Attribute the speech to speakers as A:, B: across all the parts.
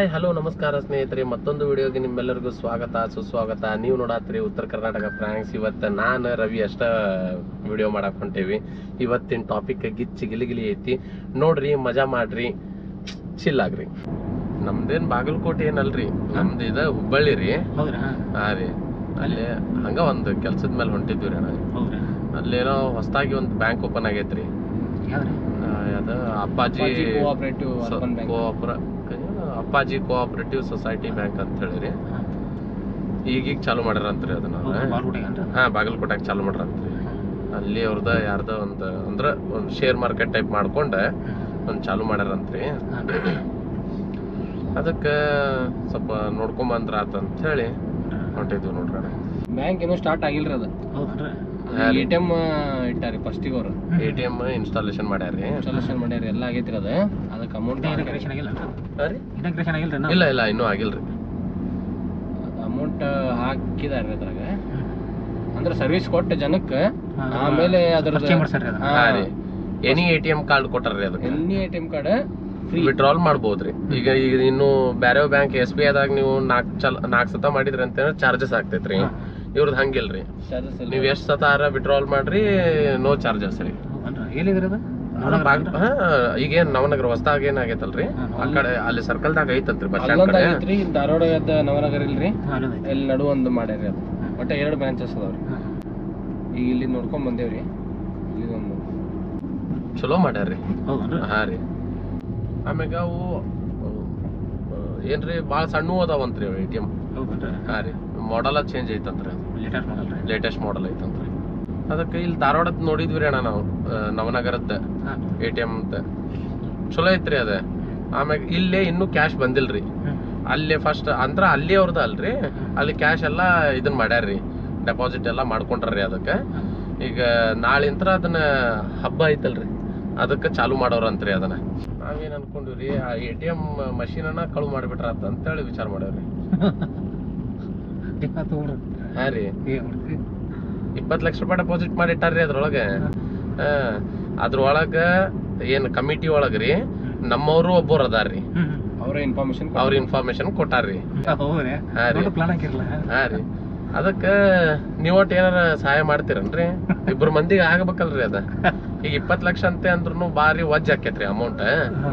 A: Hi hello ನಮಸ್ಕಾರ ಸ್ನೇಹಿತರೆ, ಮತ್ತೊಂದು ವಿಡಿಯೋಗೆ ನಿಮ್ಮೆಲ್ಲರಿಗೂ ಸ್ವಾಗತ ಸುಸ್ವಾಗತ. ನೀವು ನೋಡತ್ರಿ ಉತ್ತರ ಕರ್ನಾಟಕ ಫ್ರಾಂಕ್ಸ್. ಇವತ್ತು ನಾನು ರವಿ ಅಷ್ಟ ವಿಡಿಯೋ ಮಾಡಕ್ ಹೊಂಟೇವಿ. ಇವತ್ತಿನ ಟಾಪಿಕ್ ಗಿಚ್ಚಿ ಗಿಲಿಗಿಲಿ ಐತಿ. ನೋಡ್ರಿ, ಮಜಾ ಮಾಡ್ರಿ, ಚಿಲ್ ಆಗ್ರಿ. ನಮ್ದೇನ್ ಬಾಗಲಕೋಟೆ ಏನಲ್ರಿ, ನಮ್ದು ಇದ ಹುಬ್ಬಳ್ಳಿ ರೀ. ಹಾ ರೀ, ಅಲ್ಲಿ ಹಂಗ ಒಂದು ಕೆಲ್ಸದ ಮೇಲೆ ಹೊಂಟಿದ್ವಿ ರೀ ಅಣ್ಣ. ಅಲ್ಲೇನೋ ಹೊಸದಾಗಿ ಒಂದು ಬ್ಯಾಂಕ್ ಓಪನ್ ಆಗೈತ್ರಿ. ಅದು ಅಪ್ಪಾಜಿ ಕೋಆಪರೇಟಿವ್ ಸೊಸೈಟಿ ಬ್ಯಾಂಕ್ ಅಂತ ಹೇಳಿರಿ. ಈಗೀಗ ಚಾಲು ಮಾಡ್ಯಾರಂತ್ರಿ ಅದನ್ನ. ಹಾ, ಬಾಗಲಕೋಟೆಗ ಚಾಲು ಮಾಡ್ಯಾರಂತ್ರಿ. ಅಲ್ಲಿ ಅವ್ರದ ಯಾರ್ದ ಒಂದು ಅಂದ್ರ ಒಂದು ಶೇರ್ ಮಾರ್ಕೆಟ್ ಟೈಪ್ ಮಾಡ್ಕೊಂಡ ಒಂದ್ ಚಾಲು ಮಾಡ್ಯಾರಂತ್ರಿ. ಅದಕ್ಕ ಸ್ವಲ್ಪ ನೋಡ್ಕೊಂಬಂದ್ರ ಆತಂತ ಹೇಳಿ ಹೊಂಟಿದ್ವಿ ನೋಡ್ರಿ.
B: ಬ್ಯಾಂಕ್ ಏನೋ ಸ್ಟಾರ್ಟ್ ಆಗಿಲ್ರಿ ಅದು. ATM ಇಟ್ಟಾರಿ ಫಸ್ಟಿಗೆ ಅವ್ರು.
A: ATM ಇನ್ಸ್ಟಾಲೇಷನ್ ಮಾಡ್ಯಾರಿ.
B: ಎಲ್ಲ ಆಗೈತ್ರಿ ಅದು. ಅದಕ್ಕೆ ಅಮೌಂಟ್
A: ಇಲ್ಲ ಇಲ್ಲ ಇನ್ನೂ ಆಗಿಲ್ರಿ.
B: ಅಮೌಂಟ್ ಹಾಕಿದಾರೆ ಅದ್ರಾಗ, ಅಂದ್ರೆ ಸರ್ವಿಸ್ ಕೊಟ್ಟ ಜನಕ್ಕೆ. ಆಮೇಲೆ ಅದ್ರ
A: ಎನಿ ATM ಕಾರ್ಡ್ ಕೊಟ್ಟಾರ್ರಿ. ಅದಕ್ಕೆ
B: ಎನಿ ATM ಕಾರ್ಡ್
A: ವಿಡ್ರಾಲ್ ಮಾಡ್ಬೋದ್ರಿ. ಈಗ ಇನ್ನು ಬ್ಯಾರೆ ಬ್ಯಾಂಕ್ SBI ದಾಗ ನೀವು 4 ಸತ ಮಾಡಿದ್ರಿ ಅಂತ ಚಾರ್ಜಸ್ ಆಗ್ತೈತ್ರಿ. ಇವ್ರದ್ದು ಹಂಗಿಲ್ರಿ, ನೀವ್ ಎಷ್ಟ್ ಸತಾರ ವಿಡ್ರಾಲ್ ಮಾಡ್ರಿ, ನೋ ಚಾರ್ಜಸ್ ರೀ. ಈಗೇನ್ ನವನಗರ ಹೊಸದಾಗ ಏನಾಗೈತಲ್ರಿ, ಆ ಕಡೆ ಅಲ್ಲಿ ಸರ್ಕಲ್ದಾಗ ಐತಂತ್ರಿ ಬಸ್ ಸ್ಟ್ಯಾಂಡ್ ಕಡೆ.
B: ಧಾರವಾಡ ನವನಗರ ಇಲ್ರಿ, ಇಲ್ಲಿ ನಡು ಒಂದು ಮಾಡ್ಯಾರಿ. ಅದು ಒಟ್ಟ 2 ಬ್ರಾಂಚಸ್ ಅದಾವ್ರಿ. ಈಗ ಇಲ್ಲಿ ನೋಡ್ಕೊಂಡ್ ಬಂದೇವ್ರಿ. ಇಲ್ಲಿ ಒಂದು
A: ಚಲೋ ಮಾಡ್ಯಾರ್ರಿ. ಹಾ ರೀ. ಆಮ್ಯಾಗ ಅವು ಏನ್ರಿ ಬಾಳ ಸಣ್ಣ ಅದಾವಂತ್ರಿ ATM. ಹಾ ರೀ, ಮಾಡೆಲ್ ಚೇಂಜ್ ಐತಂತ್ರಿ. ಲೇಟೆಸ್ಟ್ ಮಾಡೆಲ್ ಐತಂತ್ರಿ. ಅದಕ್ಕೆ ಇಲ್ಲಿ ಧಾರವಾಡದ್ ನೋಡಿದ್ವಿ ಅಣ್ಣ ನಾವು, ನವನಗರದ್ದ ATM ಅಂತ ಚಲೋ ಐತ್ರಿ ಅದ. ಆಮ್ಯಾಗ ಇಲ್ಲೇ ಇನ್ನೂ ಕ್ಯಾಶ್ ಬಂದಿಲ್ರಿ. ಅಲ್ಲೇ ಫಸ್ಟ್ ಅಂದ್ರ ಅಲ್ಲಿ ಅವ್ರದ ಅಲ್ರಿ, ಅಲ್ಲಿ ಕ್ಯಾಶ್ ಎಲ್ಲಾ ಇದನ್ ಮಾಡ್ಯಾರ್ರಿ, ಡೆಪಾಸಿಟ್ ಎಲ್ಲಾ ಮಾಡ್ಕೊಂಡ್ರಿ. ಅದಕ್ಕೆ ಈಗ ನಾಳಿಂತ್ರ ಅದನ್ನ ಹಬ್ಬ ಐತಲ್ರಿ, ಅದಕ್ಕೆ ಚಾಲು ಮಾಡೋರಂತ್ರಿ. ಅದನ್ನ ನಾವೇನ್ ಅನ್ಕೊಂಡಿವ್ರಿ, ಆ ATM ಮಷೀನ್ ಅನ್ನ ಕಳು ಮಾಡಿಬಿಟ್ರ ಅಂತ ಹೇಳಿ ವಿಚಾರ ಮಾಡವ್ರಿ. ಹಾ ರೀ, 20 ಲಕ್ಷ ರೂಪಾಯಿ ಡೆಪಾಸಿಟ್ ಮಾಡಿ ಇಟ್ಟಾರ್ರಿ ಅದ್ರೊಳಗ. ಅದ್ರೊಳಗ ಏನ್ ಕಮಿಟಿ ಒಳಗ್ರಿ ನಮ್ಮವ್ರು ಒಬ್ಬರು ಅದಾರ್ರಿ. ಅವ್ರ ಇನ್ಫಾರ್ಮೇಶನ್ ಕೊಟ್ಟಾರ್ರಿ. ಹಾ ರೀ, ಅದಕ್ಕ ನೀವ್ ಒಟ್ಟು ಏನಾರ ಸಹಾಯ ಮಾಡ್ತೀರನ್ರಿ? 2 ಮಂದಿಗೆ ಆಗಬೇಕಲ್ರಿ ಅದ. ಈಗ 20 ಲಕ್ಷ ಅಂತೆ ಅಂದ್ರೂ ಬಾರಿ ವಜ್ಜ ಆಕೇತ್ರಿ ಅಮೌಂಟ್.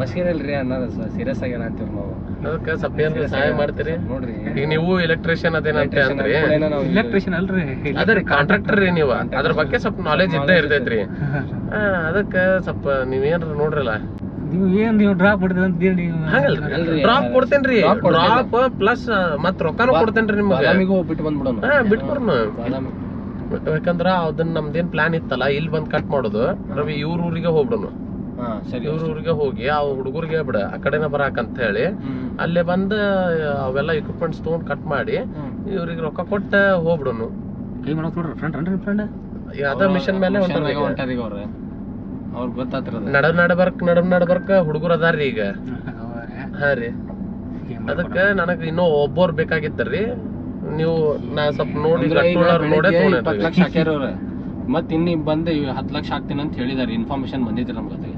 B: ಮಷೀನ್ ಇಲ್ರಿ ಅನ್ನೋದು ಸೀರಿಯಸ್ ಆಗಿ ಏನಂತೀವಿ ನಾವು.
A: ಅದಕ್ಕ ಸ್ವಲ್ಪ ಏನಾರ ಸಹಾಯ ಮಾಡ್ತೀರಿ?
B: ನೋಡ್ರಿ,
A: ಈಗ ನೀವು ಎಲೆಕ್ಟ್ರಿಷಿಯನ್ ಅದೇನಂತ ಅಂದ್ರಿ.
B: ಎಲೆಕ್ಟ್ರಿಷಿಯನ್ ಅಲ್ರಿ,
A: ಅದ್ರಿ ಕಾಂಟ್ರಾಕ್ಟರ್ ರೀ ನೀವು. ಅದ್ರ ಬಗ್ಗೆ ಸ್ವಲ್ಪ ನಾಲೆಜ್ ಇದ್ದೇ ಇರ್ತೈತ್ರಿ. ಅದಕ್ಕ ಸ್ವಲ್ಪ ನೀವೇನ್ರ ನೋಡ್ರಲ್ಲ.
B: ಡ್ರಾಪ್
A: ಡ್ರಾಪ್ ಕೊಡ್ತೇನ್ರಿ. ಡ್ರಾಪ್ ಪ್ಲಸ್ ಮತ್ ರೊಕ್ಕನೂ ಕೊಡ್ತೇನ್ರಿ ನಿಮ್ಗೆ.
B: ಬಿಟ್ಟು ಬಂದ್ಬಿಡೋಣ.
A: ಬಿಟ್ಬರ್ನು. ಯಾಕಂದ್ರ ಅದನ್ನ ನಮ್ದೇನ್ ಪ್ಲಾನ್ ಇತ್ತಲ್ಲ, ಇಲ್ಲಿ ಬಂದ್ ಕಟ್ ಮಾಡೋದು. ರವಿ ಇವ್ರ ಊರಿಗೆ ಹೋಗ್ಬಿಡೋನು. ಇವ್ರ ಊರಿಗೆ ಹೋಗಿ ಆ ಹುಡುಗರಿಗೆ ಬಿಡ ಆ ಕಡೆನ ಬರಾಕಂತ ಹೇಳಿ ಅಲ್ಲೇ ಬಂದ ಅವೆಲ್ಲ ಇಕ್ವಿಪ್ಮೆಂಟ್ಸ್ ತಗೊಂಡ್ ಕಟ್ ಮಾಡಿ ಇವ್ರಿಗೆ ರೊಕ್ಕ ಕೊಟ್ಟ ಹೋಗ್ಬಿಡೋನು. ಅದ ಮಿಷನ್ ಮೇಲೆ ನಡಬರ್ಕ ಹುಡುಗರು ಅದಾರ್ರಿ ಈಗ. ಹಾ ರೀ, ಅದಕ್ಕ ನನಗ್ ಇನ್ನೂ ಒಬ್ಬರು ಬೇಕಾಗಿತ್ತರಿ. ನೀವು ನಾ ಸ್ವಲ್ಪ ನೋಡಿ
B: 20 ಲಕ್ಷ ಹಾಕ್ಯಾರ ಅವ್ರ. ಮತ್ ಇನ್ನಿ ಬಂದ್ 10 ಲಕ್ಷ ಹಾಕ್ತೀನಿ ಅಂತ ಹೇಳಿದಾರೆ. ಇನ್ಫಾರ್ಮೇಶನ್ ಬಂದಿದ್ರಿ ನಮ್ಗೆ.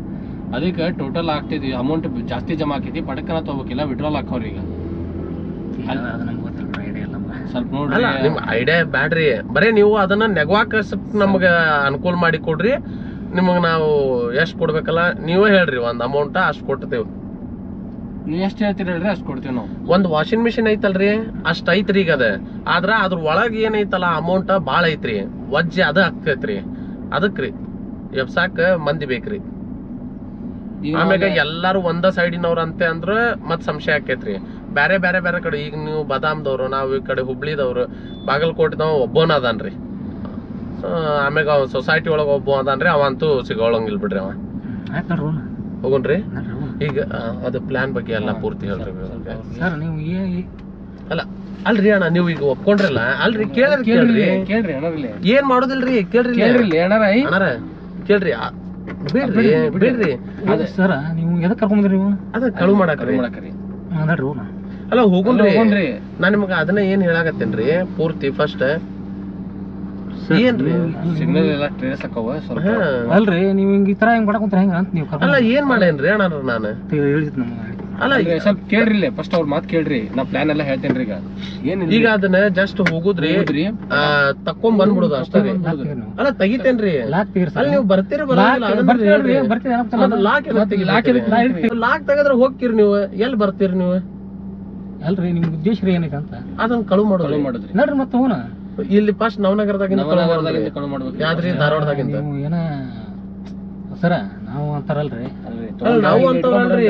B: ಅದಕ್ಕೆ ಟೋಟಲ್ ಆಗ್ತಿದ್ವಿ, ಅಮೌಂಟ್ ಜಾಸ್ತಿ ಜಮಾ ಆಕೈತಿ. ಪಡಕನ ತಗೋಬೇಕಿಲ್ಲ, ವಿಡ್ರಾಲ್ ಹಾಕವ್ರಿ. ಈಗ ಸ್ವಲ್ಪ ನೋಡ್ರಿ,
A: ನಿಮ್ ಐಡಿಯಾ ಬ್ಯಾಡ್ರಿ. ಬರೇ ನೀವು ಅದನ್ನ ನೆಗವಾಕ ನಮ್ಗ ಅನುಕೂಲ ಮಾಡಿ ಕೊಡ್ರಿ. ನಿಮಗ್ ನಾವು ಎಷ್ಟ್ ಕೊಡ್ಬೇಕಲ್ಲ ನೀವೇ ಹೇಳ್ರಿ. ಒಂದ್ ಅಮೌಂಟ್ ಅಷ್ಟ್ ಕೊಡ್ತೇವ್.
B: ನೀವ್ ಎಷ್ಟ್ ಹೇಳ್ತೀರಿ ಹೇಳ್ರಿ, ಅಷ್ಟ್ ಕೊಡ್ತೇವ್ ನಾವು.
A: ಒಂದ್ ವಾಷಿಂಗ್ ಮಿಷಿನ್ ಐತಲ್ರಿ, ಅಷ್ಟ್ ಐತ್ರಿ ಈಗ ಅದ. ಆದ್ರ ಅದ್ರ ಒಳಗ್ ಏನೈತಲ್ಲ ಅಮೌಂಟ್ ಬಾಳ ಐತ್ರಿ, ವಜ್ಜೆ ಅದ ಆಗ್ತೈತ್ರಿ. ಅದಕ್ರಿ ಎಬ್ಸಾಕ ಮಂದಿ ಬೇಕ್ರಿ. ಆಮ್ಯಾಗ ಎಲ್ಲಾರು ಒಂದ ಸೈಡಿನವ್ರ ಅಂತೆ ಅಂದ್ರ ಮತ್ ಸಂಶಯ ಆಕೇತ್ರಿ. ಬ್ಯಾರೆ ಬ್ಯಾರೆ ಬ್ಯಾರೆ ಕಡೆ, ಈಗ ನೀವು ಬದಾಮ್ದವ್ರು, ನಾವ್ ಈ ಕಡೆ ಹುಬ್ಳಿದವ್ರು, ಬಾಗಲಕೋಟೆದವ್ ಒಬ್ಬನ ಅದಾನ್ರಿ. ಆಮ್ಯಾಗ ಅವ್ ಸೊಸೈಟಿ ಒಳಗ ಒಬ್ಬ ಅದಾನ್ರಿ, ಅವಂತೂ ಸಿಗೋಳಂಗಿಲ್ ಬಿಡ್ರಿ. ಅವ ಹೋಗುನ್ರಿ. ಈಗ ಅದ ಪ್ಲಾನ್ ಬಗ್ಗೆ ಎಲ್ಲಾ ಪೂರ್ತಿ ಹೇಳ್ರಿ. ಅಲ್ಲ ಅಲ್ರಿ ಅಣ್ಣ, ನೀವು ಈಗ ಒಪ್ಕೊಂಡ್ರಲ್ಲ ಅಲ್ರಿ, ಕೇಳ್ರಿ ಏನ್ ಮಾಡೋದಿಲ್ರಿ, ಕೇಳ್ರಿ ಅಣ್ಣಾರ, ಕೇಳ್ರಿ. ಬಿಡ್ರಿ ಬಿಡ್ರಿ
B: ಸರ, ನೀವು ಎದಕ್ ಕರ್ಕೊಂಡ್ರಿ?
A: ಅದ ಕಳು ಮಾಡಕ್ರಿ. ಅಲ್ಲ ಹೋಗುನ್ರಿ, ನಾ ನಿಮಗ ಅದನ್ನ ಏನ್ ಹೇಳಾಕತ್ತೇನ್ರಿ ಪೂರ್ತಿ. ಫಸ್ಟ್
B: ಏನ್ರಿ ಸಿಗ್ನಲ್ ಎಲ್ಲ ಟ್ರೇಸ್ ಹಾಕವ ಅಲ್ರಿ, ನೀವು ಹಿಂಗ ಈ ತರ ಹೆಂಗ್ ಮಾಡಕೊಂತ ಹೆಂಗ ಅಂತ ನೀವು.
A: ಅಲ್ಲ ಏನ್ ಮಾಡೇನ್ರಿ ಅಣ್ಣ ನಾನು?
B: ಹೇಳಿದ್ ನಮ್ಗೆ
A: ಅಲ್ಲ
B: ಸ್ವಲ್ಪ ಕೇಳ್ರಿ ಫಸ್ಟ್ ಅವ್ರ ಮಾತ್ ಕೇಳ್ರಿ ನಾ ಪ್ಲಾನ್ ಎಲ್ಲ ಹೇಳ್ತೇನ್ರಿ ಈಗ ಏನಿಲ್ಲ
A: ಈಗ ಅದನ್ನ ಜಸ್ಟ್ ಹೋಗುದ್ರಿ ತಕೊಂಡ್ ಬಂದ್ಬಿಡುದು ಅಷ್ಟೇ ರೀ. ಅಲ್ಲ ತೆಗಿತೇನ್ರಿ ಅಲ್ಲಿ ನೀವು ಬರ್ತೀರಿ ಲಾಕ್ ತೆಗದ್ರೆ ಹೋಗ್ತೀರಿ ನೀವು ಎಲ್ಲಿ ಬರ್ತೀರಿ ನೀವು
C: ಅಲ್ರಿ ನಿಮ್ ಉದ್ದೇಶ ಏನೈತೆ ಅಂತ
A: ಅದನ್ನ ಕಳು ಮಾಡುದ್ರಿ
C: ನೋಡ್ರಿ ಮತ್ತೆ ಹೋನ
A: ಇಲ್ಲಿ ಫಸ್ಟ್ ನವನಗರದಾಗಿಂದ ಕಳು ಮಾಡ್ಬೇಕು ಯಾವ್ದ್ರಿ ಧಾರವಾಡದಾಗಿಂದ
C: ಏನ ಸರ ನಾವು ಅಂತಾರಲ್ರಿ
A: ನಾವು ಅಂತವಲ್ರಿ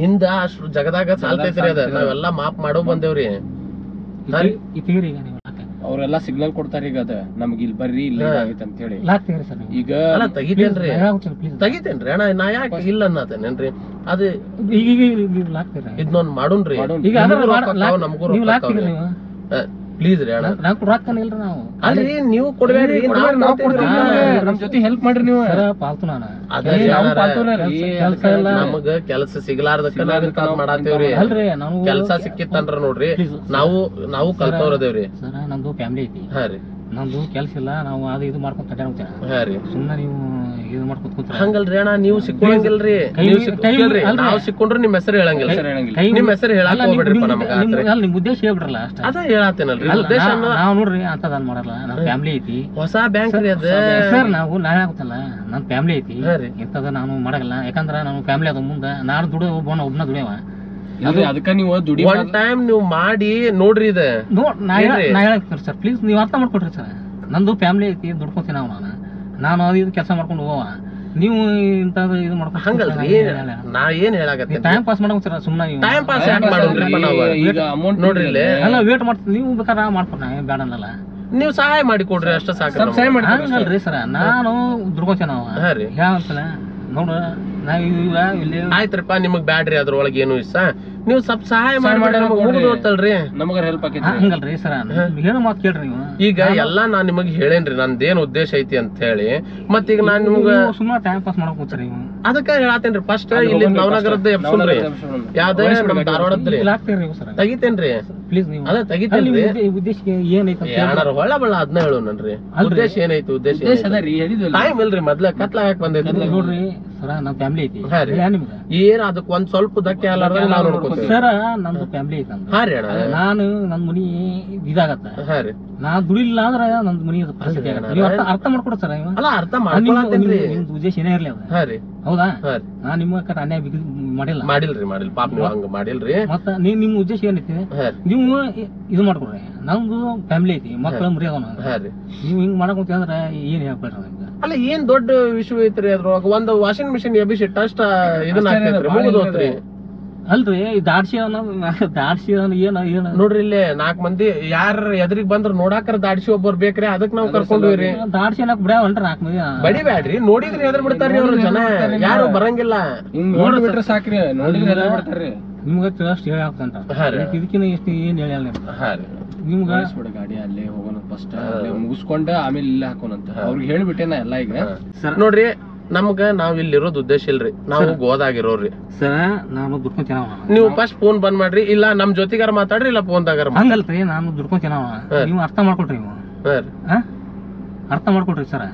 A: ಹಿಂದ ಅಷ್ಟು ಜಗದಾಗ ಸಾಲ್ತೈತ್ರಿ ಅದ ನಾವೆಲ್ಲಾ ಮಾಪ್ ಮಾಡೋ ಬಂದೇವ್ರಿ
C: ಇತ್ತೀರಿ ಈಗ ನೀವು
B: ಅವ್ರೆಲ್ಲಾ ಸಿಗ್ನಲ್ ಕೊಡ್ತಾರ ಈಗ ಅದ ನಮ್ಗೆ ಇಲ್ಲಿ ಬರ್ರಿ ಇಲ್ಲ ಆಗೈತೆ ಅಂತ ಹೇಳಿ
C: ಲಾಕ್ ತೆಗೀರಿ ಸರ್
B: ಈಗ
A: ಅಲ್ಲ ತೆಗಿತೇನ್ರಿ ಅಣ್ಣ ನಾ ಯಾಕೆ ಇಲ್ಲ ಅನ್ನತೇನೇನ್ರಿ ಅದು
C: ಈಗ ಲಾಕ್ ತೆಗೀರಿ
A: ಇದನ್ನೊಂದ್ ಮಾಡುನ್ರಿ
C: ಈಗ
A: ನಮಗೂ
C: ನೀವು ಲಾಕ್ ತೆಗೀರಿ ನೀವು
A: ಪ್ಲೀಸ್ ರೀ ಅಣ್ಣ
C: ನಾವು ರೊಕ್ಕನ ಇಲ್ರಿ ನಾವು
A: ಅಲ್ರಿ ನೀವು ಕೊಡ್ಬೇಡ್ರಿ
B: ನಮ್ ಜೊತೆ ಹೆಲ್ಪ್ ಮಾಡ್ರಿ ನೀವು
C: ಪಾಲ್ತು ನಾನು
A: ನಮಗ ಕೆಲಸ ಸಿಗ್ಲಾರ್ದಕ್ಕ ಮಾಡಾತೇವ್ರಿ
C: ಅಲ್ರಿ ನಾವು
A: ಕೆಲಸ ಸಿಕ್ಕಿತ್ತಂದ್ರ ನೋಡ್ರಿ ನಾವು ಕಲ್ತವ್ರದೇವ್ರಿ
C: ಸರ್ ನಮ್ದು ಫ್ಯಾಮಿಲಿ ಐತಿ
A: ಹಾ ರೀ
C: ನಮ್ದು ಕೆಲ್ಸ ಇಲ್ಲ ನಾವು ಅದು ಇದು ಮಾಡ್ಕೊಂಡ್ ತಡ್ಯಾಡ್ತೀರ
A: ಹಾ ರೀ
C: ಸುಮ್ಮನೆ ನೀವು ಇದು ಮಾಡ್ಕೊಂಡ್ ಕೂತ್ರ
A: ಹಂಗಲ್ರಿ ಅಣ್ಣ ನೀವು ಸಿಕ್ಕೊಳಂಗಿಲ್ರಿ ನೀವು ಸಿಕ್ಕಿಲ್ರಿ ನಾವು ಸಿಕ್ಕೊಂಡ್ರೆ ನಿಮ್ ಹೆಸರು ಹೇಳಂಗಿಲ್ಲ ನಿಮ್ ಹೆಸರು ಹೇಳಕ್ ಹೋಗ್ಬೇಡ್ರಿಪ್ಪ ನಮಗ
C: ನಿಮ್ ಉದ್ದೇಶ ಹೇಳ್ಬಿಡ್ರಲ್ಲ ಅಷ್ಟ
A: ಅದ ಹೇಳತ್ತೇನಲ್ರಿ ಉದ್ದೇಶ
C: ನಾವ್ ನೋಡ್ರಿ ಅಂತದ್ ಮಾಡಲ್ಲ ನಮ್ ಫ್ಯಾಮಿಲಿ ಐತಿ
A: ಹೊಸ ಬ್ಯಾಂಕ್ ರೀ ಅದ
C: ಸರ್ ನಾವು ನಾಳೆ ಆಗುತ್ತಲ್ಲ ನನ್ ಫ್ಯಾಮಿಲಿ ಐತಿ ಇಂತದ ನಾನು ಮಾಡಲ್ಲ ಯಾಕಂದ್ರ ನಾನು ಫ್ಯಾಮಿಲಿ ಅದ ಮುಂದ ನಾಡ್ ದುಡ ಒಬ್ಬನ ದುಡಿಯವ
B: ಅದಕ್ಕ ನೀವು ದುಡಿ
A: ಒನ್ ಟೈಮ್ ನೀವು ಮಾಡಿ ನೋಡ್ರಿ ಇದ
C: ನಾ ಹೇಳ್ತೀನಿ ಸರ್ ಪ್ಲೀಸ್ ನೀವ್ ಅರ್ಥ ಮಾಡ್ಕೊಡ್ರಿ ಸರ್ ನಂದು ಫ್ಯಾಮಿಲಿ ಐತಿ ದುಡ್ಕೊತೀನಿ ನಾನು ಅದು ಇದು ಕೆಲಸ ಮಾಡ್ಕೊಂಡು ಹೋಗವ ನೀವು ಇಂತದ ಇದು ಮಾಡ್ಕೊಂಡು
A: ಹಂಗಲ್ರಿ ನಾ ಏನ್ ಹೇಳಾಕತ್ತೀನಿ
C: ಟೈಮ್ ಪಾಸ್ ಮಾಡೋ ಸರ್ ಸುಮ್ಮನೆ ನೀವು
A: ಟೈಮ್ ಪಾಸ್ ಯಾಕೆ ಮಾಡೋಣ್ರಿಪ್ಪ ನಾವು
B: ಈಗ ಅಮೌಂಟ್
A: ನೋಡ್ರಿ ಇಲ್ಲಿ
C: ಅಲ್ಲ ವೇಟ್ ಮಾಡ್ತೀನಿ ನೀವು ಬೇಕಾದ್ರೆ ಮಾಡ್ಕೊಡ್ನ ಬೇಡ ಅನ್ನಲ್ಲ
A: ನೀವು ಸಹಾಯ ಮಾಡಿ ಕೊಡ್ರಿ ಅಷ್ಟ ಸಾಕು
C: ಹಂಗಲ್ರಿ ಸರ್ ನಾನು ದುಡ್ಕೊತೀನಿ ನಾವು
A: ಹಾ ರೀ
C: ಯಾವಂತಲ್ಲ ನೋಡ್ರ ನಾವ್ ಇಲ್ಲಿ
A: ಆಯ್ತ್ರಪ್ಪ ನಿಮಗ್ ಬ್ಯಾಡ್ರಿ ಅದ್ರೊಳಗೆ ಏನು ಇಷ್ಟ ನೀವು ಸ್ವಲ್ಪ ಸಹಾಯ ಮಾಡಿ
B: ನಮಗ ಹೆಲ್ಪ್ ಆಕೈತಿ
C: ಹಂಗಲ್ರಿ ಸರ್ ಏನು ಮಾತು ಕೇಳ್ರಿ ನೀವು
A: ಈಗ ಎಲ್ಲಾ ನಾನ್ ನಿಮಗ್ ಹೇಳೇನ್ರಿ ನಂದೇನ್ ಉದ್ದೇಶ ಐತಿ ಅಂತ ಹೇಳಿ ಮತ್ತೀಗ ನಾನ್ ನಿಮ್ಗ
C: ಸುಮ್ಮನೆ ಟೈಮ್ ಪಾಸ್ ಮಾಡಕ್ ಕೂತ್ರಿ ನೀವು
A: ಅದಕ್ಕ ಹೇಳತ್ತೇನ್ರಿ ಫಸ್ಟ್ ಇಲ್ಲಿ ನವನಗರದ ಎಪ್ಸನ್ರಿ ಯಾವ್ದೇ ನಮ್ ಧಾರವಾಡದ್ರಿ ತೆಗಿತೇನ್ರಿ
C: ಪ್ಲೀಸ್ ನೀವು
A: ಅದ ತೆಗಿತೇನ್ರಿ
C: ಉದ್ದೇಶ ಏನೈತಿ
A: ಏನಾರ ಹೊಳ್ಳ ಬಳ್ಳ ಅದನ್ನ ಹೇಳು ನನ್ರಿ ಉದ್ದೇಶ ಏನೈತಿ ಉದ್ದೇಶ ಟೈಮ್ ಇಲ್ರಿ ಮೊದ್ಲ ಕತ್ಲಾಗ ಬಂದೈತಿ
C: ನೋಡ್ರಿ ಸರ ನಮ್ ಫ್ಯಾಮಿಲಿ ಐತಿ ನಿಮ್ಗೆ
A: ಏನ್ ಅದಕ್ ಒಂದ್ ಸ್ವಲ್ಪ ದಕ್ಕೆ ಅಲ್ಲಾರ್ದಂಗ ನಾವ್ ನೋಡ್ಕೊತೀವಿ
C: ಸರ ನಮ್ದು ಫ್ಯಾಮಿಲಿ ಐತಿ
A: ಹಾ ರೀ ಅಣ್ಣ
C: ನಾನು ನನ್ ಮನಿ ಇದಾಗತ್ತ
A: ಹಾ ರೀ
C: ನಾ ದುಡಿಲಿಲ್ಲ ಅಂದ್ರ ನಂದ್ ಮನಿ ಪರಿಸ್ಥಿತಿ ಆಗತ್ತ ನೀವು ಅರ್ಥ ಮಾಡ್ಕೊಡ ಸರ್
A: ಅಲ್ಲ ಅರ್ಥ ಮಾಡ್ಕೊಳತ್ತೇನ್ರಿ
C: ನಿಮ್ದು ಉದ್ದೇಶ ಏನೇ ಇರ್ಲಿ ಅದ
A: ಹಾ ರೀ
C: ಹೌದಾ ನಾ ನಿಮ್ಮ ಅನ್ಯಾಯ
A: ಮಾಡಿಲ್ರಿ ಪಾಪ ನೀವು ಹಂಗ ಮಾಡಿಲ್ರಿ
C: ಮತ್ತ ನಿಮ್ ಉದ್ದೇಶ ಏನೈತಿ ನೀವು ಇದು ಮಾಡ್ಕೊಡ್ರಿ ನಮ್ದು ಫ್ಯಾಮಿಲಿ ಐತಿ ಮಕ್ಕಳ ಮರಿ ಅದಾವ ನೀವು ಹಿಂಗ್ ಮಾಡಕ್ ಅಂದ್ರ ಏನ್ ಹೇಳ್ಬೇಡ್ರಿ ನಿಮ್ಗೆ
A: ಅಲ್ಲ ಏನ್ ದೊಡ್ಡ ವಿಷಯ ಐತ್ರಿ ಅದ್ರೊಳಗ ಒಂದ್ ವಾಷಿಂಗ್ ಮಿಷಿನ್ ಎಬಿಸಿಟ್ ಅಷ್ಟ ಇದನ್ನ ಮುಗಿದೋತ್ರಿ
C: ಅಲ್ರಿ ದಾಡ್ಸಿ ಏನ
A: ನೋಡ್ರಿ ಇಲ್ಲಿ 4 ಮಂದಿ ಯಾರ ಎದ್ರಿಗ್ ಬಂದ್ರ ನೋಡಾಕರ ದಾಡ್ಸಿ ಒಬ್ಬರು ಬೇಕ್ರಿ ಅದಕ್ ನಾವ್ ಕರ್ಕೊಂಡ್ರಿ
C: ದಾಡ್ಸಿ ಬಿಡ್ಯಾವಲ್ರಿ 4 ಮಂದಿ
A: ಬಡಿಬ್ಯಾಡ್ರಿ ನೋಡಿದ್ರಿ ಎದ್ರ ಬಿಡ್ತಾರ್ರಿ ಅವ್ರ ಜನ ಯಾರು ಬರಂಗಿಲ್ಲ
B: ನೋಡ್ಬಿಟ್ರೆ ಸಾಕ್ರಿ ನೋಡಿದ್ರೆ ಬಿಡ್ತಾರ್ರಿ
C: ನಿಮ್ಗ ಅಷ್ಟು ಹೇಳಾಕಂತ ಇದಕ್ಕಿನ ಎಷ್ಟು ಏನ್ ಹೇಳಲ್ಲ ನಿಮ್ಗ
B: ಗಾಡಿ ಅಲ್ಲೇ ಹೋಗೋಣ ಫಸ್ಟ್ ಮುಗಿಸ್ಕೊಂಡ ಆಮೇಲೆ ಇಲ್ಲೇ ಹಾಕೋಣಂತ ಅವ್ರಿಗೆ ಹೇಳ್ಬಿಟ್ಟೆನ ಎಲ್ಲ ಈಗ
A: ನೋಡ್ರಿ ನಮ್ಗ ನಾವ್ ಇಲ್ಲಿರೋದ್ ಉದ್ದೇಶ ಇಲ್ರಿ ನಾವು ಗೋದಾಗಿರೋರಿ
C: ಸರ್ ನಾನು ದುಡ್ಕೊಂತೀನ
A: ನೀವು ಫಸ್ಟ್ ಫೋನ್ ಬಂದ್ ಮಾಡ್ರಿ ಇಲ್ಲ ನಮ್ ಜೊತೆಗಾರ ಮಾತಾಡ್ರಿ ಇಲ್ಲ ಫೋನ್ದಾಗಾರ
C: ಹಂಗಲ್ರಿ ನಾನು ದುಡ್ಕೊಂತೀನ ನೀವು ಅರ್ಥ ಮಾಡ್ಕೊಳ್ರಿ ನೀವು ಅರ್ಥ ಮಾಡ್ಕೊಳ್ರಿ ಸರ್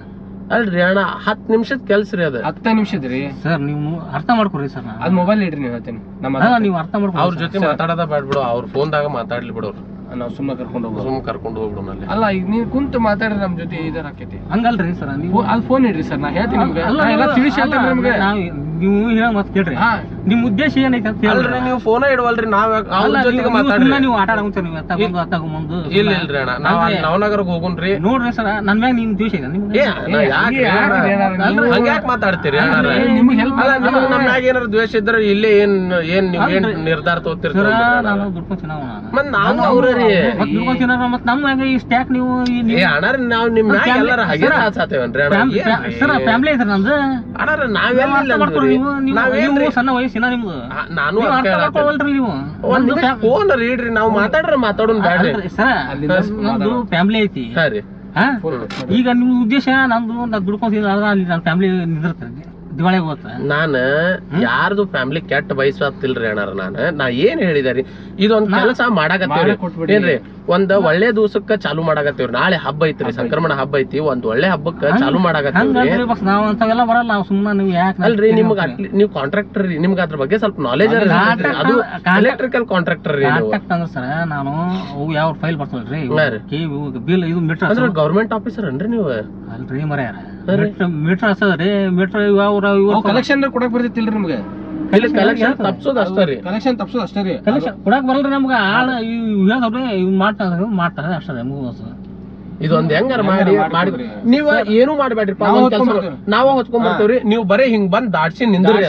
A: ಅಲ್ರಿ ಅಣ್ಣ 10 ನಿಮಿಷದ ಕೆಲ್ಸ ರೀ ಅದ
B: 10 ನಿಮಿಷದ್ರಿ
C: ಸರ್ ನೀವು ಅರ್ಥ ಮಾಡ್ಕೊಡ್ರಿ ಸರ್
B: ಅದ್ ಮೊಬೈಲ್ ಇಡ್ರಿ ನೀವು ಹೇಳ್ತೀನಿ
C: ನೀವು ಅರ್ಥ ಮಾಡ್ಕೊಡ್ರಿ
A: ಅವ್ರ ಜೊತೆ ಮಾತಾಡೋದ ಬ್ಯಾಡ್ಬಿಡು ಅವ್ರ ಫೋನ್ದಾಗ ಮಾತಾಡ್ಲಿ ಬಿಡೋರು
B: ನಾವ್ ಸುಮ್ಮನೆ
A: ಕರ್ಕೊಂಡು ಹೋಗ್ಬಿಡೋಣ
B: ಅಲ್ಲ ಈಗ ನೀವು ಕುಂತು ಮಾತಾಡ್ರಿ ನಮ್ ಜೊತೆ ಇದರ ಆಕೈತಿ
C: ಹಂಗಲ್ರಿ ಸರ್ ನೀವು
B: ಅದು ಫೋನ್ ಇಡ್ರಿ ಸರ್ ನಾ ಹೇಳ್ತೀನಿ ನಿಮ್ಗೆ ಎಲ್ಲ ತಿಳಿಸಿ ಹೇಳ್ತೀನಿ ನಿಮ್ಗೆ
C: ನೀವು ಹೇಳ ಮತ್ ಕೇಳ್ರಿ ನಿಮ್ ಉದ್ದೇಶ ಏನೈತೆ ಅಂತ
A: ಹೇಳ್ರಿ ನೀವು ಫೋನ್ ಇಡವಲ್ರಿ ನಾವ್ ಅವ್ರ ಜೊತೆಗೆ ಮಾತಾಡ್ರಿ
C: ನೀವು ಆಟ ಆಡಂತ ನೀವು ಅತ್ತಾಗೊಂದು
A: ಇಲ್ಲ ಇಲ್ರಿ ಅಣ್ಣ ನಾವ್ ನವನಗರಕ್ಕೆ ಹೋಗುನ್ರಿ
C: ನೋಡ್ರಿ ಸರ್ ನನ್ ಮ್ಯಾಗ ನಿಮ್ ದ್ವೇಷ ಇದೆ ನಿಮ್ಗೆ
A: ಹಂಗ್ಯಾಕ್ ಮಾತಾಡ್ತೀರಿ
B: ನಿಮ್ಗೆ ಹೆಲ್ಪ್
A: ನಮ್ ಮ್ಯಾಗ ಏನಾರ ದ್ವೇಷ ಇದ್ರೆ ಇಲ್ಲೇ ಏನ್ ನೀವ್ ಏನ್ ನಿರ್ಧಾರ ತಗೋತಿರ್ತೀರ
C: ನಾನು ದುಡ್ಕೊಂತೀನಿ
A: ಮತ್ ನಾನು ಅವ್ರಿ
C: ಮತ್ ನಮ್ಗ ಈ ಸ್ಟ್ಯಾಕ್ ನೀವು
A: ಅಣ್ಣ ನಾವ್ ನಿಮ್ ಮ್ಯಾಗ ಎಲ್ಲಾರ ಹಾಗೆ ಸಾತೇವನ್ರಿ
C: ಸರ್ ಫ್ಯಾಮಿಲಿ ಐತ್ರಿ ನಂದು
A: ಅಣ್ಣ ನಾವೆಲ್ಲ
C: ಸಣ್ಣ ವಯಸ್ಸಿನ ನಿಮ್ದು
A: ನಾನು
C: ನೀವು
A: ಫೋನ್ ರೀಡ್ರಿ ನಾವ್ ಮಾತಾಡೋಣ ಬ್ಯಾಡ್ರಿ
C: ಸರ್ ನಮ್ದು ಫ್ಯಾಮಿಲಿ ಐತಿ ಈಗ ನಿಮ್ ಉದ್ದೇಶ ನಂದು ನಾ ದುಡ್ಕೊಂತೀನಿ ಅಲ್ಲಿ ನನ್ನ ಫ್ಯಾಮಿಲಿ ದಿವಾಳಿಗೆ ಹೋಗ್ತಾ
A: ನಾನ ಯಾರ್ದು ಫ್ಯಾಮಿಲಿ ಕೆಟ್ಟ ಬಯಸತ್ತಿಲ್ರಿ ಅಣ್ಣಾರ ನಾ ಏನ್ ಹೇಳಿದಾರಿ ಇದೊಂದ್ ಕೆಲಸ ಮಾಡಾಕತ್ತೀವ್ರಿ ಏನ್ರಿ ಒಂದ್ ಒಳ್ಳೆ ದಿವಸಕ್ಕ ಚಾಲು ಮಾಡಾಕತ್ತೀವ್ರಿ ನಾಳೆ ಹಬ್ಬ ಐತ್ರಿ ಸಂಕ್ರಮಣ ಹಬ್ಬ ಐತಿ ಒಂದ್ ಒಳ್ಳೆ ಹಬ್ಬಕ್ಕ ಚಾಲು ಮಾಡಾಕತ್ತೀವ್ರಿ
C: ನಾವ್ ಅಂತವೆಲ್ಲ ಬರಲ್ಲ ನಾವು ಸುಮ್ಮನೆ ನೀವು ಯಾಕೆ
A: ಅಲ್ರಿ ನಿಮ್ಗ ನೀವ್ ಕಾಂಟ್ರಾಕ್ಟರ್ ರೀ ನಿಮ್ಗ ಅದ್ರ ಬಗ್ಗೆ ಸ್ವಲ್ಪ ನಾಲೆಜ್ ಅದು ಎಲೆಕ್ಟ್ರಿಕಲ್ ಕಾಂಟ್ರಾಕ್ಟರ್ ರೀ ನೀವು
C: ಅಂದ್ರೆ ಸರ್ ನಾನು ಯಾವ ಫೈಲ್ ಬರ್ತಲ್ರಿ ಬಿಲ್ ಇದು ಮೀಟರ್
A: ಅಂದ್ರೆ ಗೌರ್ಮೆಂಟ್ ಆಫೀಸರ್ ಅನ್ರಿ ನೀವು
C: ಅಲ್ರಿ ಮರ್ಯಾರ ಮೀಟರ್ ಹಸದ್ರಿ ಮೀಟರ್ ಇವ್ರ
B: ಕಲೆಕ್ಷನ್ ಕೊಡಕ್ ಬರ್ತೈತಿಲ್ರಿ ನಿಮ್ಗೆ
A: ಕಲೆಕ್ಷನ್ ತಪ್ಸೋದ್ ಅಷ್ಟೇ ರೀ
B: ಕಲೆಕ್ಷನ್ ತಪ್ಸೋದ್ ಅಷ್ಟೇ ರೀ
C: ಕಲೆಕ್ಷನ್ ಕೊಡಕ್ ಬರಲ್ರಿ ನಮ್ಗ ಆಳ ಹೇಳ್ರಿ ಇವ್ ಮಾಡ್ತಾರೆ ಅಷ್ಟೇ ಮುಗಿದ
A: ಇದೊಂದ್ ಹೆಂಗಾರ ಮಾಡಿ ನೀವ್ ಏನು ಮಾಡ್ಬೇಡ್ರಿಪ್ಪ ನಾವ ಹೊತ್ಕೊಂಡ್ ಬರ್ತೇವ್ರಿ ನೀವ್ ಬರೇ ಹಿಂಗ್ ಬಂದ್ ದಾಡ್ಸಿ ನಿಂದ್ರಿ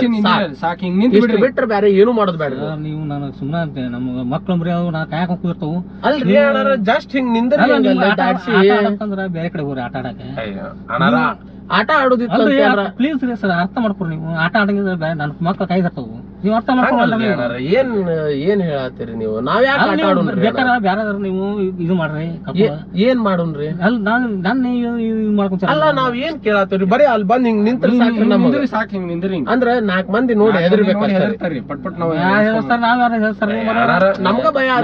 B: ಸಾಕ್ ಹಿಂಗ್ ನಿಂತ್
A: ಬಿಟ್ರೆ ಬೇರೆ ಏನು ಮಾಡೋದ್ ಬೇಡ್ರಿ
C: ನೀವು ನನಗ್ ಸುಮ್ಮನೆ ಅಂತ ನಮ್ಗ ಮಕ್ಳು ಮರಿ ನಾ ಕಾಯಕ್ ಹೋಗ್ತಿರ್ತಾವು
A: ಅಲ್ರಿ ಜಸ್ಟ್ ಹಿಂಗ್ ನಿಂದ್ರಿ ದಾಡ್ಸಿ
C: ಅಂದ್ರ ಬೇರೆ ಕಡೆ ಹೋಗ್ರಿ ಆಟ ಆಡಕ್ಕೆ
A: ಆಟ ಆಡೋದಿತ್ತು
C: ಪ್ಲೀಸ್ ರೀ ಸರ್ ಅರ್ಥ ಮಾಡ್ಕೊರಿ ನೀವು ಆಟ ಆಡಂಗಿದ್ರೆ ನನ್ ಮಕ್ಳು ಕೈ ಇರ್ತಾವು ನೀವು ಅರ್ಥ ಮಾಡ್ಕೊಳಲ್ಲ
A: ಏನ್ ಹೇಳತ್ತೀರಿ ನೀವು ನಾವ್ ಯಾಕೆ ಆಟ ಆಡೋಣ್ರಿ
C: ಬೇಕಾದ್ರೆ ಬ್ಯಾರ ನೀವು ಇದು ಮಾಡ್ರಿ
A: ಏನ್ ಮಾಡೋಣ್ರಿ
C: ಅಲ್ಲಿ ನಾನು ಮಾಡ್ಕೊಂತ
A: ಅಲ್ಲ ನಾವ್ ಏನ್ ಕೇಳತ್ತೀವ್ರಿ ಬರೀ ಅಲ್ಲಿ ಬಂದ್ ಹಿಂಗ್ ನಿಂತ್ರೆ ಸಾಕ್ರಿ ನಮ್ಗೆ
B: ಸಾಕ್ ಹಿಂಗ್ ನಿಂದ್ರಿ
A: ಅಂದ್ರ 4 ಮಂದಿ ನೋಡಿ ಹೆದರ್ಬೇಕು
B: ಪಟ್ ಪಟ್ ನಾವ್
C: ಹೇಳ್ತಾರ ನಾವ್ ಯಾರು ಹೇಳ್ತಾರ
A: ನಮ್ಗ ಭಯ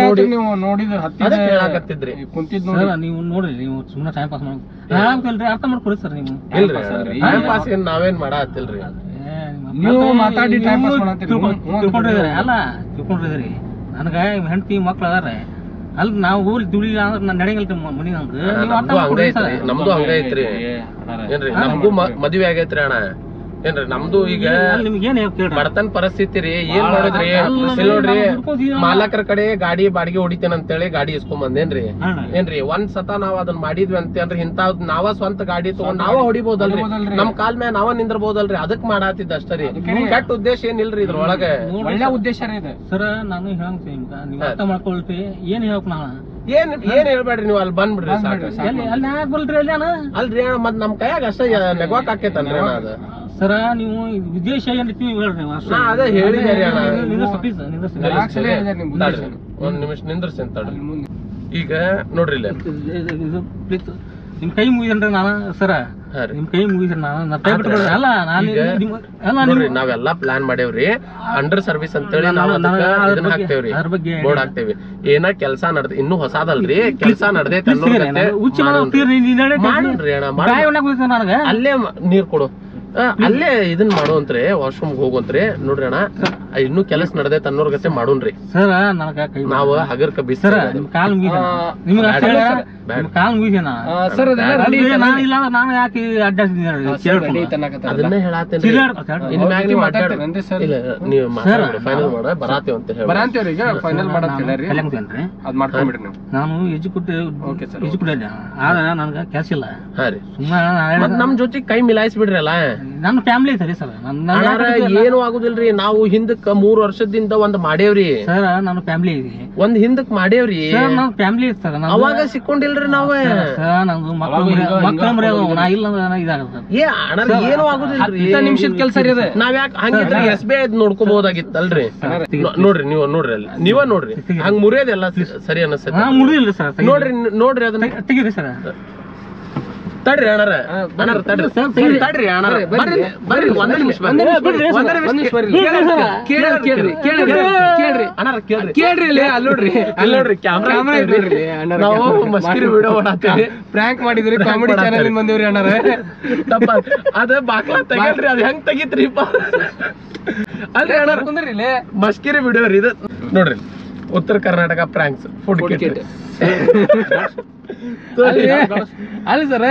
B: ನೋಡಿ ನೀವು ನೋಡಿದ್ರೆ
A: ಅದ ಹೇಳಾಕತ್ತಿದ್ರಿ
B: ಕುಂತಿದ್
C: ನೀವು ನೋಡ್ರಿ ನೀವು ಸುಮ್ಮನೆ ಟೈಮ್ ಪಾಸ್ ಮಾಡಿ ಅರ್ಥ ಮಾಡ್ಕೊರಿ ಸರ್ ನೀವು
A: ಇಲ್ರಿ ಟೈಮ್ ಪಾಸ್ ಏನ್ ನಾವೇನ್ ಮಾಡತ್ತಿಲ್ರಿ
B: ನೀವು ಮಾತಾಡಿ ಟೈಮ್ ಪಾಸ್
C: ತಿಳ್ಕೊಂಡಿದ್ರಿ ಅಲ್ಲ ತಿಳ್ಕೊಂಡಿದ್ರಿ ನನಗ ಹೆಂಡತಿ ಮಕ್ಳು ಅದಾರ ಅಲ್ಲಿ ನಾವು ಊರ್ ದುಡಿ ಅಂದ್ರೆ ನಾನು ನಡೆಯಲ್ರಿ ಮನಿ
A: ನಮ್ದು ಹಂಗ ಐತ್ರಿ ಏನ್ರಿ ನಮ್ಗೂ ಮದ್ವೆ ಆಗೈತ್ರಿ ಅಣ್ಣ ಏನ್ರಿ ನಮ್ದು ಈಗ ಬಡತನ ಪರಿಸ್ಥಿತಿ ರೀ ಏನ್ ಮಾಡುದ್ರಿ ನೋಡ್ರಿ ಮಾಲಕರ ಕಡೆ ಗಾಡಿ ಬಾಡಿಗೆ ಹೊಡಿತೇನೆ ಅಂತೇಳಿ ಗಾಡಿ ಇಸ್ಕೊಂಡ್ ಬಂದೇನ್ರಿ ಏನ್ರಿ ಒಂದ್ ಸತ ನಾವ್ ಅದನ್ನ ಮಾಡಿದ್ವಿ ಅಂತೇನ್ರಿ ಇಂತ ನಾವ ಸ್ವಂತ ಗಾಡಿ ತಗೊಂಡ್ ನಾವ ಹೊಡಿಬಹುದಲ್ರಿ ನಮ್ ಕಾಲ್ ಮ್ಯಾಗ ನಾವ ನಿಂದ್ರಬಹುದಲ್ರಿ ಅದಕ್ ಮಾಡಾತಿದ್ದ ಅಷ್ಟೇ ರೀ ಕೆಟ್ಟ ಉದ್ದೇಶ ಏನಿಲ್ರಿ ಇದ್ರೊಳಗ
B: ಒಳ್ಳೆ ಉದ್ದೇಶ ಇದೆ
C: ಸರ್ ನಾನು ಹೇಳಂತೀನಿ ನೀವು ಅರ್ಥ ಮಾಡ್ಕೊಳ್ತಿ ಏನ್ ಹೇಳಕ್ ನಾ
A: ಏನ್ ಹೇಳ್ಬೇಡ್ರಿ ನೀವು ಅಲ್ಲಿ ಬಂದ್ಬಿಡ್ರಿ
C: ಅಲ್ಲಿ ಯಾಕೆ ಬಲ್ರಿ ಅಲ್ಲಿ
A: ಅಲ್ರಿ ಮತ್ ನಮ್ ಕೈಯಾಗ ಅಷ್ಟೇ ನೆಗ್ವಾಕ್ ಆಕೇತನ್ರಿ ಅಣ್ಣ ಅದ
C: ಸರ ನೀವು ವಿದೇಶ ಹೇಳ್ರಿ
A: ಅದೇ ಹೇಳಿದಾರಿ ಒಂದ್ ನಿಮಿಷ ನಿಂದ್ರಸಿ ಅಂತ ಈಗ ನೋಡ್ರಿ
C: ನಿಮ್ ಕೈ ಮುಗಿದ್ರಿ ನಾನು ಸರ ನಿಮ್ ಕೈ ಮುಗಿದ್ರಿ ಅಲ್ಲ
A: ನೋಡ್ರಿ ನಾವೆಲ್ಲಾ ಪ್ಲಾನ್ ಮಾಡೇವ್ರಿ ಅಂಡರ್ ಸರ್ವಿಸ್ ಅಂತೇಳಿ ನಾವ್ ಇದನ್ನ ಹಾಕ್ತೇವ್ರಿ ಬೋರ್ಡ್ ಹಾಕ್ತೇವಿ ಏನ ಕೆಲ್ಸ ನಡ್ದ ಇನ್ನು ಹೊಸಾದಲ್ರಿ ಕೆಲ್ಸ ನಡ್ದೈತೆ ಮಾಡ್ರಿ ಅಣ್ಣ ಅಲ್ಲೇ ನೀರ್ ಕೊಡು ಅಲ್ಲೇ ಇದನ್ ಮಾಡುವಂತ್ರಿ ವಾಶ್ರೂಮ್ ಹೋಗುವಂತ್ರಿ ನೋಡ್ರಿ ಅಣ್ಣ ಇನ್ನು ಕೆಲಸ ನಡ್ದೈತೆ ಅನ್ನೋರ್ಗತೆ ಮಾಡೋಣ್ರಿ
C: ಸರ್
A: ನಾವ್ ಹಗರ್ಕ ಬಿಸ್ತರ
C: ಕಾಲ್ ಕಾಲ್ ಮುಗಿದ ಸರ್ ನಾನು ಯಾಕೆ
A: ಅದನ್ನ ಹೇಳತ್ತೇನ್ರಿ ಇನ್ಮ್ಯಾಗ ನೀವು ನೀವು ಫೈನಲ್ ಮಾಡ ಬರಾತೇವ್ ಅಂತ ಹೇಳಿ
C: ನಾನು ಎಜುಕೇಟೆಡ್ ಆದ್ರೆ ನನ್ಗ ಕೆಲಸ ಇಲ್ಲ
A: ಸುಮ್ಮನೆ ನಮ್ ಜೊತೆ ಕೈ ಮಿಲಾಯಿಸಿ ಬಿಡ್ರಲ್ಲ
C: ನನ್ನ ಫ್ಯಾಮಿಲಿ ಸರಿ ಸರ್
A: ಏನು ಆಗುದಿಲ್ರಿ ನಾವು ಹಿಂದಕ್ಕ 3 ವರ್ಷದಿಂದ ಒಂದ್ ಮಾಡೇವ್ರಿ
C: ಸರ್ ನನ್ನ ಫ್ಯಾಮಿಲಿ ಇದೆ
A: ಒಂದ್ ಹಿಂದಕ್ ಮಾಡೇವ್ರಿ
C: ನನ್ನ ಫ್ಯಾಮಿಲಿ ಸರ್
A: ಅವಾಗ ಸಿಕ್ಕೊಂಡಿಲ್ರಿ ನಾವ್
C: ನಂದು ಮಕ್ಕಳ ನಾ ಇಲ್ಲ ಇದಾಗತ್ತೆ
A: ಏನು ಆಗುದಿಲ್ರಿ
B: ನಿಮಿಷದ ಕೆಲಸ
A: ನಾವ್ ಯಾಕೆ ಹಂಗಿದ್ರೆ SBI ನೋಡ್ಕೋಬಹುದಾಗಿತ್ತಲ್ರಿ ನೋಡ್ರಿ ನೀವು ನೋಡ್ರಿ ಅಲ್ಲಿ ನೀವ ನೋಡ್ರಿ ಹಂಗ ಮುರಿಯೋದೆಲ್ಲ ಸರಿ ಅನಿಸ್ತದೆ
C: ಮುರಿದಿಲ್ಲ ಸರ್
A: ನೋಡ್ರಿ ಅದನ್ನ
C: ತೆಗೀರಿ ಸರ್
A: ತಡ್ರಿ ಅಣ್ಣಾರ ತಡ್ರಿ ಅಣ್ಣಾರ ಬರ್ರಿ ಒಂದ್ ನಿಮಿಷ ಕೇಳ್ರಿ ಅಲ್ಲಿ ನೋಡ್ರಿ ಕ್ಯಾಮ್ರಾ ಇದ್ರಿ ನಾವು ಮಸ್ಕಿರಿ ವಿಡಿಯೋ ಮಾಡತ್ತೇವಿ
B: ಪ್ರ್ಯಾಂಕ್ ಮಾಡಿದ್ರಿ ಕಾಮಿಡಿ ಚಾನೆಲ್ ಬಂದೇವ್ರಿ ಅಣ್ಣಾರ
A: ತಪ್ಪ ಅದ ಬಾಕ್ಲಾ ತೆಗಲ್ರಿ ಅದ್ ಹೆಂಗ್ ತೆಗಿತ್ರಿಪ್ಪ ಅಲ್ರಿ ಅಣ್ಣಾರ
B: ಕುಂದ್ರಿ
A: ಮಸ್ಕಿರಿ ವಿಡಿಯೋ ರೀ ಇದು ನೋಡ್ರಿ ಉತ್ತರ ಕರ್ನಾಟಕ ಪ್ರ್ಯಾಂಕ್ಸ್ ಫುಡ್ ಕಿಟ್
B: ಅಲ್ಲಿ ಸರ್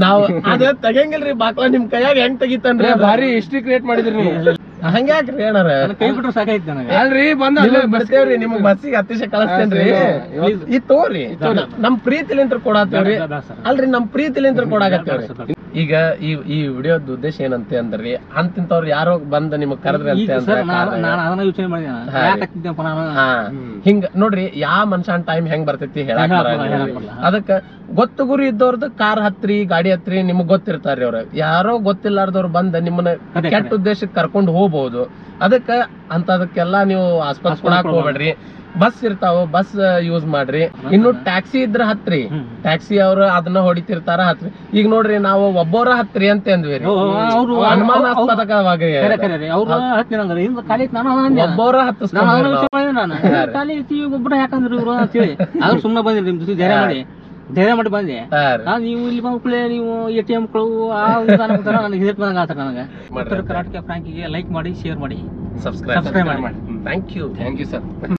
A: ನಾವ್ ಅದ ತೆಗಂಗಿಲ್ರಿ ಬಾಕ್ಲಾ ನಿಮ್ ಕೈಯಾಗ ಹೆಂಗ್ ತೆಗಿತಾನ್ರಿ
B: ಭಾರಿ ಹಿಸ್ಟ್ರಿ ಕ್ರಿಯೇಟ್ ಮಾಡಿದ್ರಿ ನೀವು
A: ಹಂಗ್ಯಾಕ್ರಿ ಅಣ್ಣಾರ
C: ಕೈ ಬಿಟ್ರು ಸಾಕಾಯ್ತು ನನಗೆ
B: ಅಲ್ರಿ ಬಂದ
A: ಬರ್ತೇವ್ರಿ ನಿಮ್ಗ್ ಬಸ್ಸಿಗೆ ಹತ್ತಿಸ ಕಳಿಸ್ತೇನ್ರಿ ಈ ತೋರಿ ನಮ್ ಪ್ರೀತಿಲಿಂತ್ರ ಕೊಡತ್ತೇವ್ರಿ ಅಲ್ರಿ ನಮ್ ಪ್ರೀತಿಲಿಂತ್ರ ಕೊಡಾಕತ್ತೇವ್ರಿ ಈಗ ಈ ವಿಡಿಯೋದ ಉದ್ದೇಶ ಏನಂತೆ ಅಂದ್ರಿ ಅಂತಿಂತವ್ರು ಯಾರೋ ಬಂದ ನಿಮಗ್ ಕರೆದ್ರಿ ಅಂತ
C: ಅದನ್ನ ಯೋಚನೆ ಮಾಡಿದ
A: ಹಿಂಗ ನೋಡ್ರಿ ಯಾವ ಮನುಷ್ಯನ್ ಟೈಮ್ ಹೆಂಗ್ ಬರ್ತೈತಿ ಹೇಳಕ್ ಅದಕ್ಕ ಗೊತ್ತು ಗುರಿ ಇದ್ದವ್ರದ್ದು ಕಾರ್ ಹತ್ರಿ ಗಾಡಿ ಹತ್ರಿ ನಿಮಗ್ ಗೊತ್ತಿರ್ತಾರ್ರಿ ಅವ್ರ ಯಾರೋ ಗೊತ್ತಿಲ್ಲಾರ್ದವ್ರು ಬಂದ ನಿಮ್ಮನ್ನ ಕೆಟ್ಟ ಉದ್ದೇಶಕ್ಕೆ ಕರ್ಕೊಂಡು ಹೋಗ್ಬಹುದು ಅದಕ್ಕ ಅಂತದಕ್ಕೆಲ್ಲಾ ನೀವು ಆಸ್ಪತ್ರೆ ಕೊಡಾಕ್ ಹೋಗ್ಬೇಡ್ರಿ ಬಸ್ ಇರ್ತಾವ, ಬಸ್ ಯೂಸ್ ಮಾಡ್ರಿ. ಇನ್ನು ಟ್ಯಾಕ್ಸಿ ಇದ್ರ ಹತ್ರಿ, ಟ್ಯಾಕ್ಸಿ ಅವ್ರು ಅದನ್ನ ಹೊಡಿತಿರ್ತಾರ ಹತ್ರಿ. ಈಗ ನೋಡ್ರಿ ನಾವು ಒಬ್ಬರ ಹತ್ರಿ ಅಂತ ಅಂದ್ವಿ, ಅನುಮಾನಾಸ್ಪದಕವಾಗಿ ಒಬ್ಬರ
C: ಖಾಲಿ ಐತಿ ಒಬ್ಬರ ಯಾಕಂದ್ರೆ ಇವ್ರು ಅಂತೇಳಿ ಆದ್ರೂ ಸುಮ್ಮನೆ ಬಂದ್ರಿ ನಿಮ್ ಜೊತೆ ಧೈರ್ಯ ಮಾಡಿ ಬಂದೆ. ನೀವು ಇಲ್ಲಿ ಬಂದ್ಕೂಳೆ ನೀವು ATM ಕಳವು ನನಗೆ ಹಿಡಿಟ್ ಬಂದಂಗ ಆತ. ನನಗೆ ಉತ್ತರ ಕರ್ನಾಟಕ ಫ್ರಾಂಕಿಗೆ ಲೈಕ್ ಮಾಡಿ, ಶೇರ್ ಮಾಡಿ,
A: ಸಬ್ಸ್ಕ್ರೈಬ್
C: ಮಾಡಿ.
A: Thank you
B: sir.